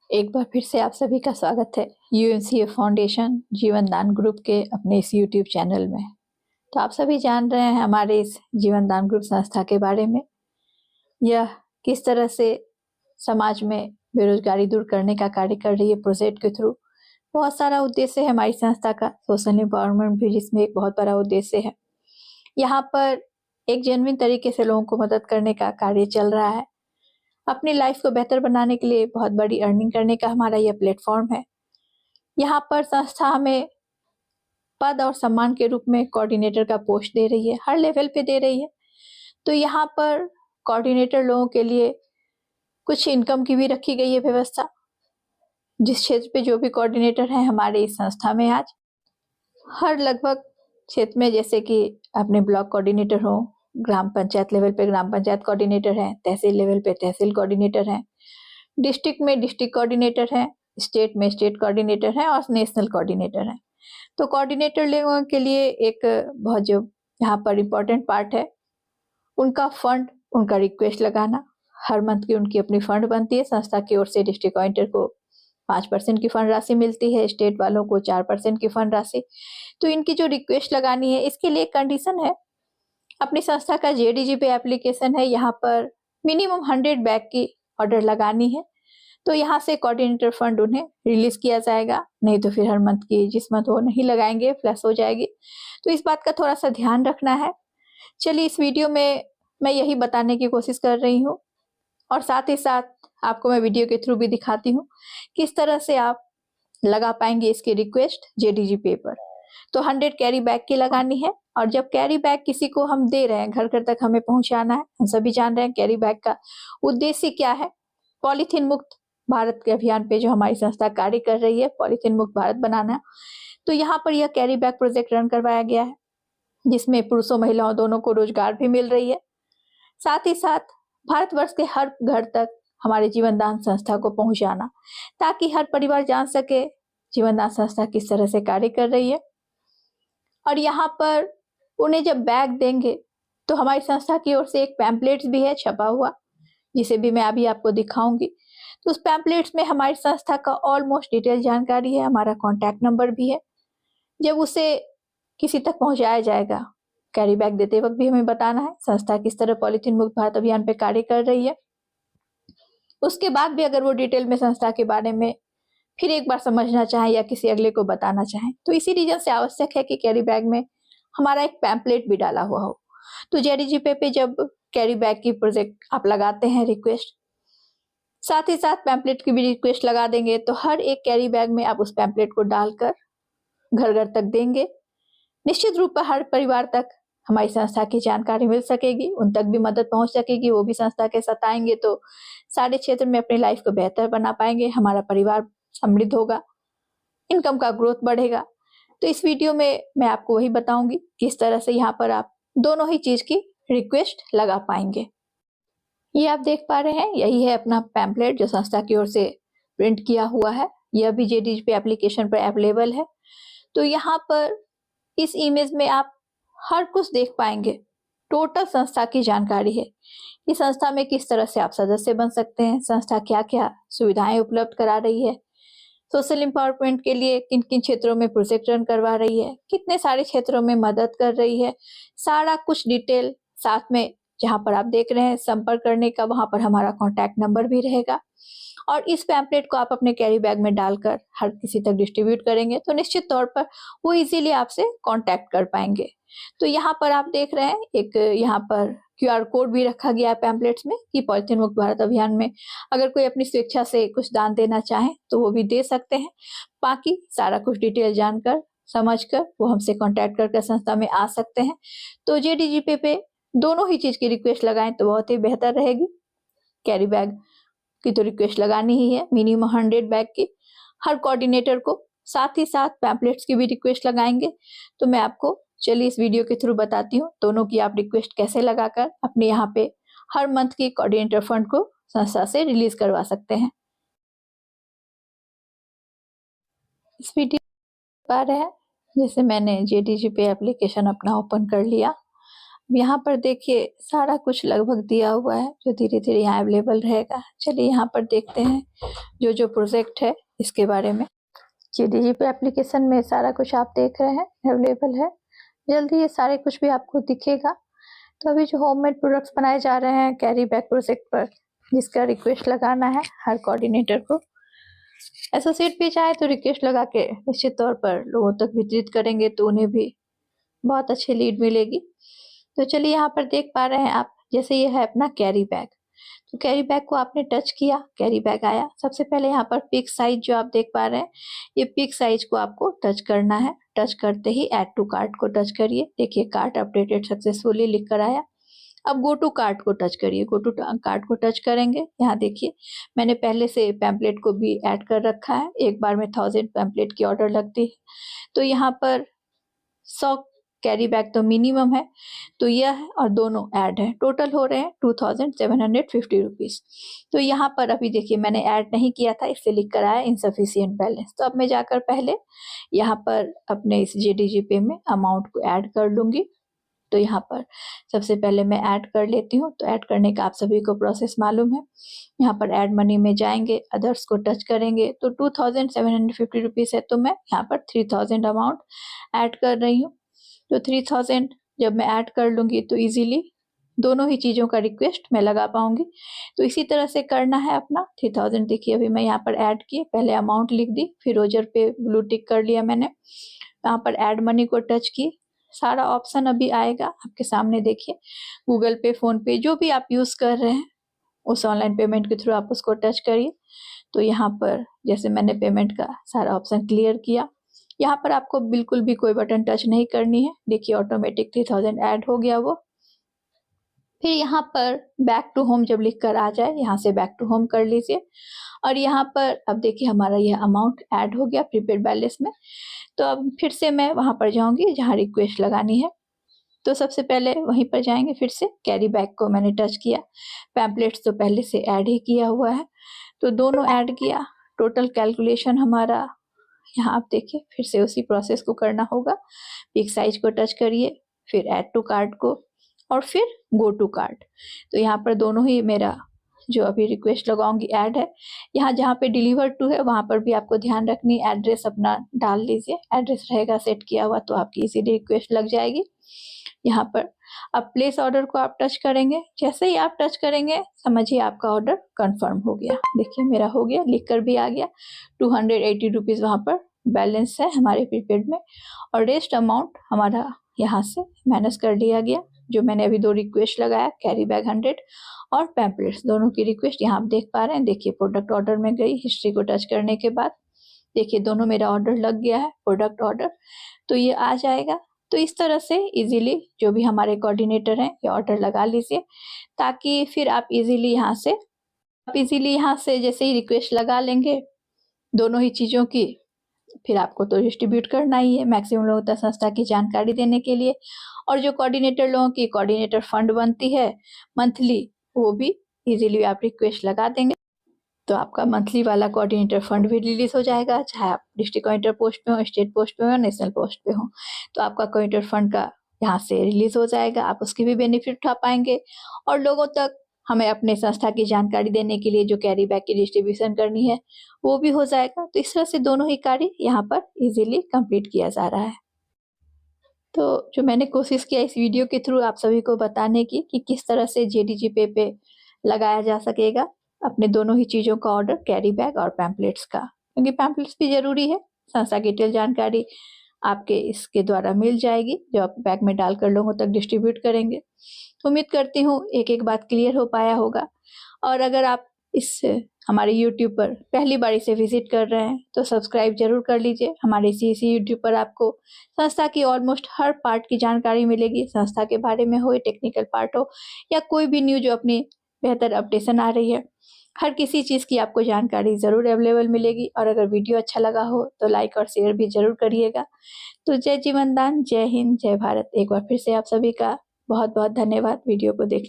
एक बार फिर से आप सभी का स्वागत है यूएमसीए फाउंडेशन जीवन दान ग्रुप के अपने इस यूट्यूब चैनल में। तो आप सभी जान रहे हैं हमारे इस जीवन दान ग्रुप संस्था के बारे में। यह किस तरह से समाज में बेरोजगारी दूर करने का कार्य कर रही है प्रोजेक्ट के थ्रू। बहुत सारा उद्देश्य है हमारी संस्था का, सोशल एम्पावरमेंट भी जिसमें एक बहुत बड़ा उद्देश्य है। यहाँ पर एक जेन्युइन तरीके से लोगों को मदद करने का कार्य चल रहा है। अपनी लाइफ को बेहतर बनाने के लिए बहुत बड़ी अर्निंग करने का हमारा यह प्लेटफॉर्म है। यहाँ पर संस्था हमें पद और सम्मान के रूप में कोऑर्डिनेटर का पोस्ट दे रही है, हर लेवल पे दे रही है। तो यहाँ पर कोऑर्डिनेटर लोगों के लिए कुछ इनकम की भी रखी गई है व्यवस्था। जिस क्षेत्र पे जो भी कोऑर्डिनेटर है हमारे इस संस्था में आज हर लगभग क्षेत्र में, जैसे कि अपने ब्लॉक कोऑर्डिनेटर हो, ग्राम पंचायत लेवल पे ग्राम पंचायत कोऑर्डिनेटर है, तहसील लेवल पे तहसील कोऑर्डिनेटर है, डिस्ट्रिक्ट में डिस्ट्रिक्ट कोऑर्डिनेटर है, स्टेट में स्टेट कोऑर्डिनेटर है और नेशनल कोऑर्डिनेटर है। तो कोऑर्डिनेटर लोगों के लिए एक बहुत जो यहाँ पर इम्पोर्टेंट पार्ट है उनका फंड, उनका रिक्वेस्ट लगाना। हर मंथ की उनकी अपनी फंड बनती है। संस्था की ओर से डिस्ट्रिक्ट कोऑर्डिनेटर को 5% की फंड राशि मिलती है, स्टेट वालों को 4% की फंड राशि। तो इनकी जो रिक्वेस्ट लगानी है इसके लिए कंडीशन है, अपनी संस्था का जेडीजी पे एप्लीकेशन है, यहाँ पर मिनिमम 100 बैग की ऑर्डर लगानी है। तो यहाँ से कोऑर्डिनेटर फंड उन्हें रिलीज किया जाएगा, नहीं तो फिर हर मंथ की जिस मंथ वो नहीं लगाएंगे फ्लैश हो जाएगी। तो इस बात का थोड़ा सा ध्यान रखना है। चलिए इस वीडियो में मैं यही बताने की कोशिश कर रही हूँ और साथ ही साथ आपको मैं वीडियो के थ्रू भी दिखाती हूँ किस तरह से आप लगा पाएंगे इसकी रिक्वेस्ट जेडीजी पे पर। तो 100 कैरी बैग की लगानी है और जब कैरी बैग किसी को हम दे रहे हैं, घर घर तक हमें पहुंचाना है। हम सभी जान रहे हैं कैरी बैग का उद्देश्य क्या है। पॉलीथीन मुक्त भारत के अभियान पे जो हमारी संस्था कार्य कर रही है, पॉलीथीन मुक्त भारत बनाना। तो यहाँ पर यह कैरी बैग प्रोजेक्ट रन करवाया गया है जिसमें पुरुषों महिलाओं दोनों को रोजगार भी मिल रही है। साथ ही साथ भारतवर्ष के हर घर तक हमारे जीवन दान संस्था को पहुंचाना, ताकि हर परिवार जान सके जीवन दान संस्था किस तरह से कार्य कर रही है। और यहाँ पर उन्हें जब बैग देंगे तो हमारी संस्था की ओर से एक पैम्पलेट्स भी है छपा हुआ, जिसे भी मैं अभी आपको दिखाऊंगी। तो उस पैम्पलेट्स में हमारी संस्था का ऑलमोस्ट डिटेल जानकारी है, हमारा कॉन्टैक्ट नंबर भी है। जब उसे किसी तक पहुंचाया जाएगा, कैरी बैग देते वक्त भी हमें बताना है संस्था किस तरह पॉलीथीन मुक्त भारत अभियान पे कार्य कर रही है। उसके बाद भी अगर वो डिटेल में संस्था के बारे में फिर एक बार समझना चाहें या किसी अगले को बताना चाहें, तो इसी रीजन से आवश्यक है कि कैरी बैग में हमारा एक पैम्पलेट भी डाला हुआ हो। तो जेडीजी पे जब कैरी बैग की प्रोजेक्ट आप लगाते हैं रिक्वेस्ट, साथ ही साथ पैम्पलेट की भी रिक्वेस्ट लगा देंगे, तो हर एक कैरी बैग में आप उस पैम्पलेट को डालकर घर घर तक देंगे। निश्चित रूप पर हर परिवार तक हमारी संस्था की जानकारी मिल सकेगी, उन तक भी मदद पहुंच सकेगी। वो भी संस्था के साथ आएंगे तो सारे क्षेत्र में अपनी लाइफ को बेहतर बना पाएंगे, हमारा परिवार समृद्ध होगा, इनकम का ग्रोथ बढ़ेगा। तो इस वीडियो में मैं आपको वही बताऊंगी किस तरह से यहाँ पर आप दोनों ही चीज की रिक्वेस्ट लगा पाएंगे। ये आप देख पा रहे हैं, यही है अपना पैम्पलेट जो संस्था की ओर से प्रिंट किया हुआ है। यह भी जेडीजी पे एप्लीकेशन पर अवेलेबल है। तो यहाँ पर इस इमेज में आप हर कुछ देख पाएंगे, टोटल संस्था की जानकारी है। इस संस्था में किस तरह से आप सदस्य बन सकते हैं, संस्था क्या क्या सुविधाएं उपलब्ध करा रही है, सोशल एम्पावरमेंट के लिए किन किन क्षेत्रों में प्रोजेक्ट रन करवा रही है, कितने सारे क्षेत्रों में मदद कर रही है, सारा कुछ डिटेल साथ में। जहां पर आप देख रहे हैं संपर्क करने का, वहां पर हमारा कॉन्टैक्ट नंबर भी रहेगा। और इस पैम्पलेट को आप अपने कैरी बैग में डालकर हर किसी तक डिस्ट्रीब्यूट करेंगे तो निश्चित तौर पर वो इजीली आपसे कांटेक्ट कर पाएंगे। तो यहाँ पर आप देख रहे हैं एक यहाँ पर क्यूआर कोड भी रखा गया है पैम्पलेट्स में कि पॉलीथीन मुक्त भारत अभियान में अगर कोई अपनी स्वेच्छा से कुछ दान देना चाहे तो वो भी दे सकते हैं। बाकी सारा कुछ डिटेल जानकर समझकर वो हमसे कॉन्टैक्ट करके संस्था में आ सकते हैं। तो जेडीजी पे दोनों ही चीज की रिक्वेस्ट लगाएं तो बहुत ही बेहतर रहेगी। कैरी बैग की तो रिक्वेस्ट लगानी ही है, मिनिमम 100 बैग की हर कोऑर्डिनेटर को, साथ ही साथ पैम्पलेट्स की भी रिक्वेस्ट लगाएंगे। तो मैं आपको चलिए इस वीडियो के थ्रू बताती हूँ दोनों की आप रिक्वेस्ट कैसे लगाकर अपने यहाँ पे हर मंथ की कोऑर्डिनेटर फंड को संस्था से रिलीज करवा सकते हैं। इस वीडियो पा रहे हैं, जैसे मैंने जेडीजी पे एप्लीकेशन अपना ओपन कर लिया। यहाँ पर देखिए सारा कुछ लगभग दिया हुआ है जो धीरे धीरे यहाँ अवेलेबल रहेगा। चलिए यहाँ पर देखते हैं जो प्रोजेक्ट है इसके बारे में। GDGP एप्लीकेशन में सारा कुछ आप देख रहे हैं अवेलेबल है। जल्दी ये सारे कुछ भी आपको दिखेगा। तो अभी जो होममेड प्रोडक्ट्स बनाए जा रहे हैं कैरी बैग प्रोजेक्ट पर, जिसका रिक्वेस्ट लगाना है हर कोऑर्डिनेटर को। एसोसिएट भी चाहे तो रिक्वेस्ट लगा के निश्चित तौर पर लोगों तक वितरित करेंगे तो उन्हें भी बहुत अच्छी लीड मिलेगी। तो चलिए यहाँ पर देख पा रहे हैं आप, जैसे ये है अपना कैरी बैग। तो कैरी बैग को आपने टच किया, कैरी बैग आया। सबसे पहले यहाँ पर पिक साइज जो आप देख पा रहे हैं, ये पिक साइज को आपको टच करना है। टच करते ही ऐड टू कार्ट को टच करिए। देखिए कार्ट अपडेटेड सक्सेसफुली लिख कर आया। अब गो टू कार्ट को टच करिए। गो टू कार्ट को टच करेंगे, यहाँ देखिए मैंने पहले से पैम्पलेट को भी ऐड कर रखा है। एक बार में 1000 पैम्पलेट की ऑर्डर लगती है, तो यहाँ पर 100 कैरी बैग तो मिनिमम है, तो यह और दोनों ऐड है। टोटल हो रहे हैं 2750 रुपीज। तो यहाँ पर अभी देखिए मैंने ऐड नहीं किया था, इससे लिख कर आया इनसफिशियंट बैलेंस। तो अब मैं जाकर पहले यहाँ पर अपने इस GDGP में अमाउंट को ऐड कर लूंगी। तो यहाँ पर सबसे पहले मैं ऐड कर लेती हूँ। तो ऐड करने का आप सभी को प्रोसेस मालूम है। यहाँ पर ऐड मनी में जाएंगे, अदर्स को टच करेंगे तो 2750 रुपीज है, तो मैं यहाँ पर 3000 अमाउंट ऐड कर रही हूँ। तो 3000 जब मैं ऐड कर लूंगी तो इजीली दोनों ही चीज़ों का रिक्वेस्ट मैं लगा पाऊंगी। तो इसी तरह से करना है अपना 3000। देखिए अभी मैं यहाँ पर ऐड किए, पहले अमाउंट लिख दी, फिर रोजर पे ब्लू टिक कर लिया मैंने। यहाँ पर ऐड मनी को टच की, सारा ऑप्शन अभी आएगा आपके सामने। देखिए गूगल पे, फोन पे, जो भी आप यूज कर रहे हैं उस ऑनलाइन पेमेंट के थ्रू आप उसको टच करिए। तो यहाँ पर जैसे मैंने पेमेंट का सारा ऑप्शन क्लियर किया, यहाँ पर आपको बिल्कुल भी कोई बटन टच नहीं करनी है। देखिए ऑटोमेटिक 3000 ऐड हो गया वो। फिर यहाँ पर बैक टू होम जब लिख कर आ जाए, यहाँ से बैक टू होम कर लीजिए। और यहाँ पर अब देखिए हमारा यह अमाउंट ऐड हो गया प्रीपेड बैलेंस में। तो अब फिर से मैं वहां पर जाऊंगी जहां रिक्वेस्ट लगानी है। तो सबसे पहले वहीं पर जाएंगे, फिर से कैरी बैग को मैंने टच किया। पैम्पलेट्स तो पहले से ऐड ही किया हुआ है, तो दोनों ऐड किया। टोटल कैलकुलेशन हमारा यहाँ आप देखिए, फिर से उसी प्रोसेस को करना होगा। पिक साइज को टच करिए, फिर ऐड टू कार्ट को, और फिर गो टू कार्ट। तो यहाँ पर दोनों ही मेरा जो अभी रिक्वेस्ट लगाऊंगी ऐड है। यहाँ जहाँ पे डिलीवर टू है वहां पर भी आपको ध्यान रखनी, एड्रेस अपना डाल लीजिए। एड्रेस रहेगा सेट किया हुआ तो आपकी इसीलिए रिक्वेस्ट लग जाएगी। यहाँ पर अब प्लेस ऑर्डर को आप टच करेंगे। जैसे ही आप टच करेंगे समझिए आपका ऑर्डर कंफर्म हो गया। देखिए मेरा हो गया, लिख कर भी आ गया। 280 रुपीज वहां पर बैलेंस है हमारे प्रीपेड में, और रेस्ट अमाउंट हमारा यहाँ से माइनस कर लिया गया। जो मैंने अभी दो रिक्वेस्ट लगाया, कैरी बैग 100 और पैम्पलेट्स, दोनों की रिक्वेस्ट यहाँ आप देख पा रहे हैं। देखिए प्रोडक्ट ऑर्डर में गई, हिस्ट्री को टच करने के बाद देखिए दोनों मेरा ऑर्डर लग गया है, प्रोडक्ट ऑर्डर। तो ये आ जाएगा। तो इस तरह से इजीली जो भी हमारे कोऑर्डिनेटर हैं ये ऑर्डर लगा लीजिए, ताकि फिर आप इजीली यहाँ से जैसे ही रिक्वेस्ट लगा लेंगे दोनों ही चीज़ों की, फिर आपको तो डिस्ट्रीब्यूट करना ही है मैक्सिमम लोगों तक संस्था की जानकारी देने के लिए। और जो कोऑर्डिनेटर लोगों की कोऑर्डिनेटर फंड बनती है मंथली, वो भी इजीली आप रिक्वेस्ट लगा देंगे तो आपका मंथली वाला कोऑर्डिनेटर फंड भी रिलीज हो जाएगा। चाहे आप डिस्ट्रिक्ट कोऑर्डिनेटर पोस्ट पे हो, स्टेट पोस्ट पे हो, नेशनल पोस्ट पे हो, तो आपका कोऑर्डिनेटर फंड का यहाँ से रिलीज हो जाएगा। आप उसकी भी बेनिफिट उठा पाएंगे। और लोगों तक हमें अपने संस्था की जानकारी देने के लिए जो कैरी बैग की डिस्ट्रीब्यूशन करनी है वो भी हो जाएगा। तो इस तरह से दोनों ही कार्य यहाँ पर इजीली कंप्लीट किया जा रहा है। तो जो मैंने कोशिश किया इस वीडियो के थ्रू आप सभी को बताने की कि किस तरह से GDGP पे लगाया जा सकेगा अपने दोनों ही चीज़ों का ऑर्डर, कैरी बैग और पैम्पलेट्स का, क्योंकि पैम्पलेट्स भी जरूरी है। संस्था की डिटेल जानकारी आपके इसके द्वारा मिल जाएगी जो आप बैग में डालकर लोगों तक डिस्ट्रीब्यूट करेंगे। तो उम्मीद करती हूँ एक एक बात क्लियर हो पाया होगा। और अगर आप इस हमारे YouTube पर पहली बार इसे विजिट कर रहे हैं तो सब्सक्राइब जरूर कर लीजिए। हमारे इसी YouTube पर आपको संस्था की ऑलमोस्ट हर पार्ट की जानकारी मिलेगी। संस्था के बारे में हो, टेक्निकल पार्ट हो, या कोई भी न्यू जो अपनी बेहतर अपडेशन आ रही है, हर किसी चीज़ की आपको जानकारी ज़रूर अवेलेबल मिलेगी। और अगर वीडियो अच्छा लगा हो तो लाइक और शेयर भी जरूर करिएगा। तो जय जीवनदान, जय हिंद, जय भारत। एक बार फिर से आप सभी का बहुत बहुत धन्यवाद वीडियो को देखने